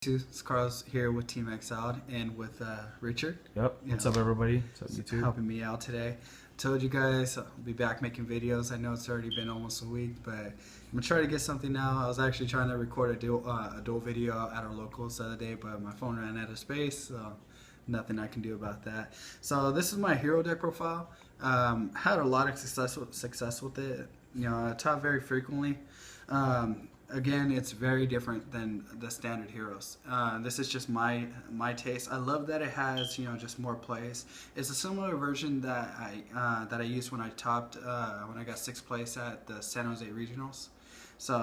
It's Carlos here with Team Exiled and with Richard. Yep. What's up, everybody? What's up, YouTube? Helping me out today. Told you guys I'll be back making videos. I know it's already been almost a week, but I'm gonna try to get something now. I was actually trying to record a dual video at our locals the other day, but my phone ran out of space, so nothing I can do about that. So this is my hero deck profile. Had a lot of success with it. You know, I top very frequently. Again, it's very different than the standard heroes. This is just my taste. I love that it has, you know, just more plays. It's a similar version that I used when I topped when I got 6th place at the San Jose Regionals. So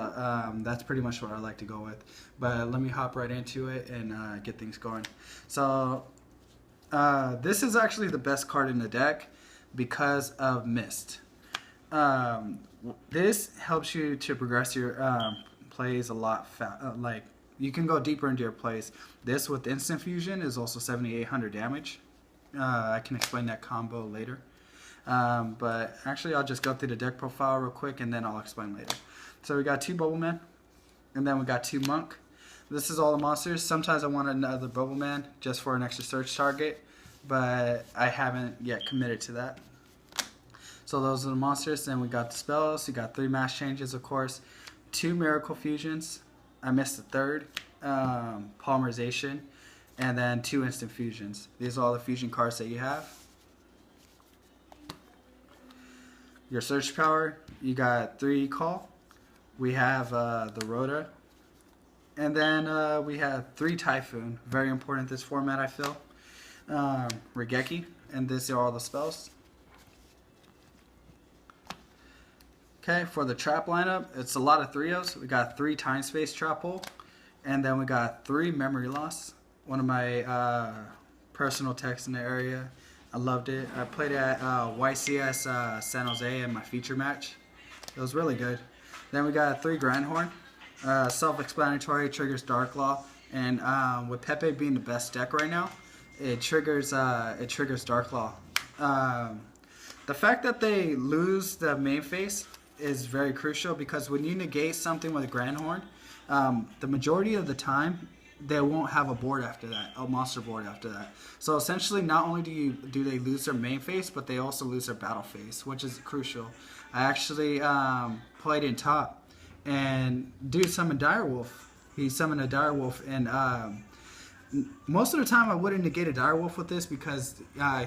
that's pretty much what I like to go with. But let me hop right into it and get things going. So this is actually the best card in the deck because of Mist. This helps you to progress your plays a lot. Like, you can go deeper into your plays. This with instant fusion is also 7,800 damage. I can explain that combo later. But actually, I'll just go through the deck profile real quick and then I'll explain later. So we got 2 Bubbleman, and then we got 2 Monk. This is all the monsters. Sometimes I want another Bubbleman just for an extra search target, but I haven't yet committed to that. So those are the monsters. Then we got the spells. We got 3 mass changes, of course. 2 miracle fusions. I missed the 3rd. Polymerization. And then 2 instant fusions. These are all the fusion cards that you have. Your search power. You got 3 call. We have the Rhoda. And then we have 3 Typhoon. Very important in this format, I feel. Regeki. And these are all the spells. Okay, for the trap lineup, it's a lot of 3-0s. We got 3 time space trap hole, and then we got 3 memory loss. One of my personal techs in the area. I loved it. I played it at YCS San Jose in my feature match. It was really good. Then we got 3 Grand Horn. Self-explanatory, triggers Dark Law, and with Pepe being the best deck right now, it triggers Dark Law. The fact that they lose the main phase is very crucial, because when you negate something with a Grand Horn, the majority of the time they won't have a board after that, a monster board after that. So essentially, not only do they lose their main phase, but they also lose their battle phase, which is crucial. I actually played in top, and dude summoned Direwolf. He summoned a Direwolf, and most of the time I wouldn't negate a Direwolf with this, because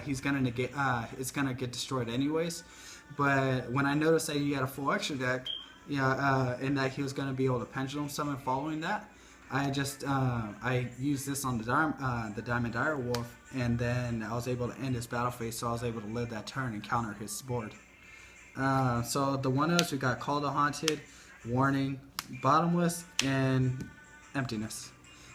he's gonna negate. It's gonna get destroyed anyways. But when I noticed that he had a full extra deck, and that he was gonna be able to pendulum summon following that, I just I used this on the Diamond Direwolf, and then I was able to end his battle phase, so I was able to live that turn and counter his board. So the 1-0s, we got Call to Haunted, Warning, Bottomless, and Emptiness.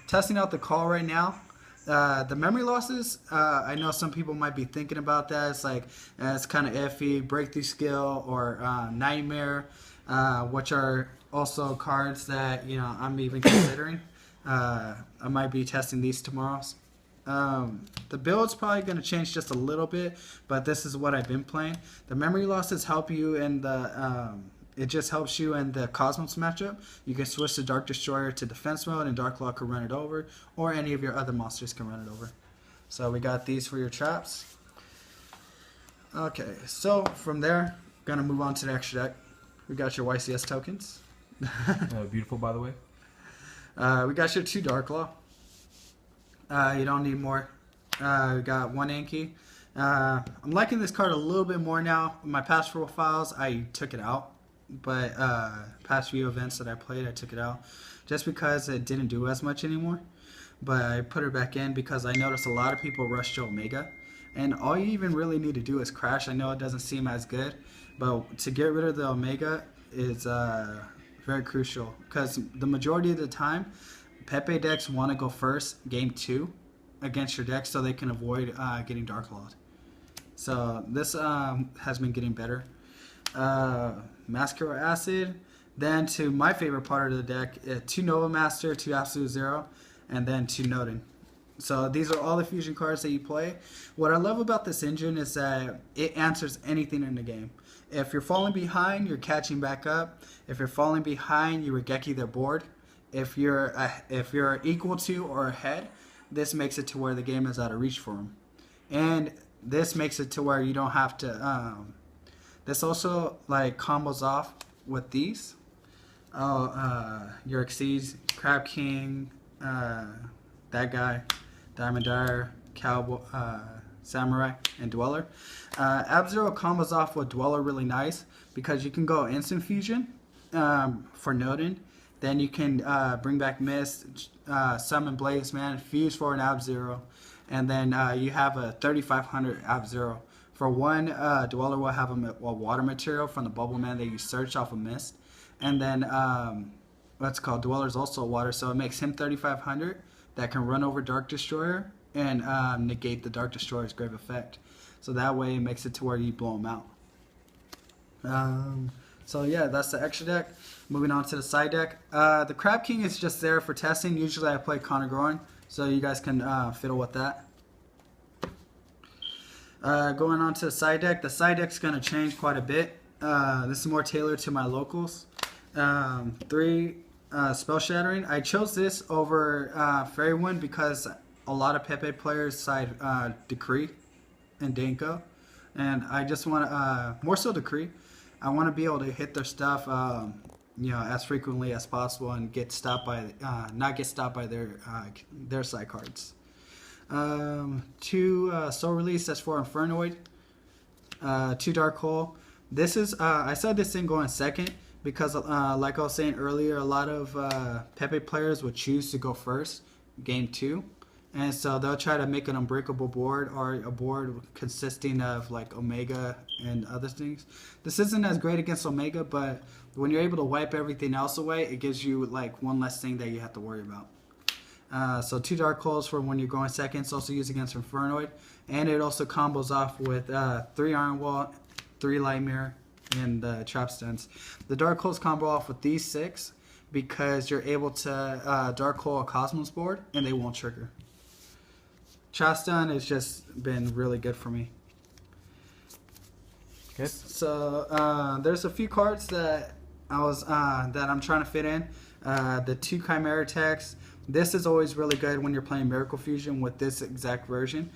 Testing out the call right now. The memory losses, I know some people might be thinking about that. It's like, it's kind of iffy. Breakthrough Skill or Nightmare, which are also cards that, you know, I'm even considering. I might be testing these tomorrow. The build's probably going to change just a little bit, but this is what I've been playing. The memory losses help you in the... it just helps you in the Cosmos matchup. You can switch the Dark Destroyer to defense mode, and Dark Law can run it over, or any of your other monsters can run it over. So we got these for your traps. Okay, so from there, gonna move on to the extra deck. We got your YCS tokens. Beautiful, by the way. We got your 2 Dark Law. You don't need more. We got 1 Anki. I'm liking this card a little bit more now. In my past profiles, I took it out. But past few events that I played, I took it out just because it didn't do as much anymore. But I put it back in because I noticed a lot of people rush to Omega, and all you even really need to do is crash. I know it doesn't seem as good, but to get rid of the Omega is very crucial, because the majority of the time Pepe decks want to go first game 2 against your deck so they can avoid getting Dark Lawed. So this has been getting better. Mascara Acid, then to my favorite part of the deck, 2 Nova Master, 2 Absolute Zero, and then 2 Nodin. So these are all the fusion cards that you play. What I love about this engine is that it answers anything in the game. If you're falling behind, you're catching back up. If you're falling behind, you Regeki their board. if you're equal to or ahead, this makes it to where the game is out of reach for them, and this makes it to where you don't have to. This also like combos off with these. Oh, your Exceeds, Crab King, that guy, Diamond Dyer, Cowboy, Samurai, and Dweller. Ab-Zero combos off with Dweller really nice because you can go instant fusion for Nodin. Then you can bring back Mist, summon Blaze Man, fuse for an Ab-Zero, and then you have a 3500 Ab-Zero. For one, Dweller will have a water material from the Bubble Man that you search off of Mist. And then what's called Dweller's also water, so it makes him 3500 that can run over Dark Destroyer and negate the Dark Destroyer's grave effect. So that way it makes it to where you blow him out. So yeah, that's the extra deck. Moving on to the side deck. The Crab King is just there for testing. Usually I play Connor Groin, so you guys can fiddle with that. Going on to the side deck. The side deck's going to change quite a bit. This is more tailored to my locals. 3 Spell Shattering. I chose this over Fairy Wind because a lot of Pepe players side Decree and Danko, and I just want to more so Decree. I want to be able to hit their stuff, as frequently as possible and get stopped by not get stopped by their side cards. 2 Soul Release. That's for Infernoid. 2 Dark Hole. This is I saw this thing going second because like I was saying earlier, a lot of Pepe players would choose to go first game 2, and so they'll try to make an unbreakable board or a board consisting of like Omega and other things. This isn't as great against Omega, but when you're able to wipe everything else away, it gives you like one less thing that you have to worry about. So 2 Dark Holes for when you're going second. It's also used against Infernoid, and it also combos off with 3 Iron Wall, 3 Light Mirror, and Trap Stuns. The Dark Holes combo off with these 6 because you're able to Dark Hole a Cosmos board and they won't trigger. Trap Stun has just been really good for me. Okay. So there's a few cards that I'm trying to fit in. The 2 Chimera attacks. This is always really good when you're playing Miracle Fusion with this exact version.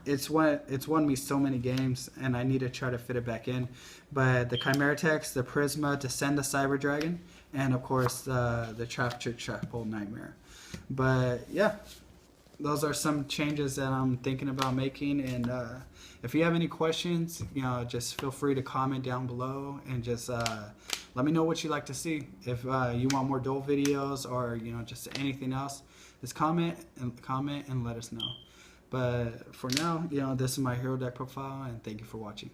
It's won me so many games, and I need to try to fit it back in. But the Chimera Text, the Prisma to send the Cyber Dragon, and of course the Trap Hole Nightmare. But yeah, those are some changes that I'm thinking about making. And if you have any questions, just feel free to comment down below and just let me know what you'd like to see. If you want more duel videos or just anything else, just comment and let us know. But for now, this is my hero deck profile, and thank you for watching.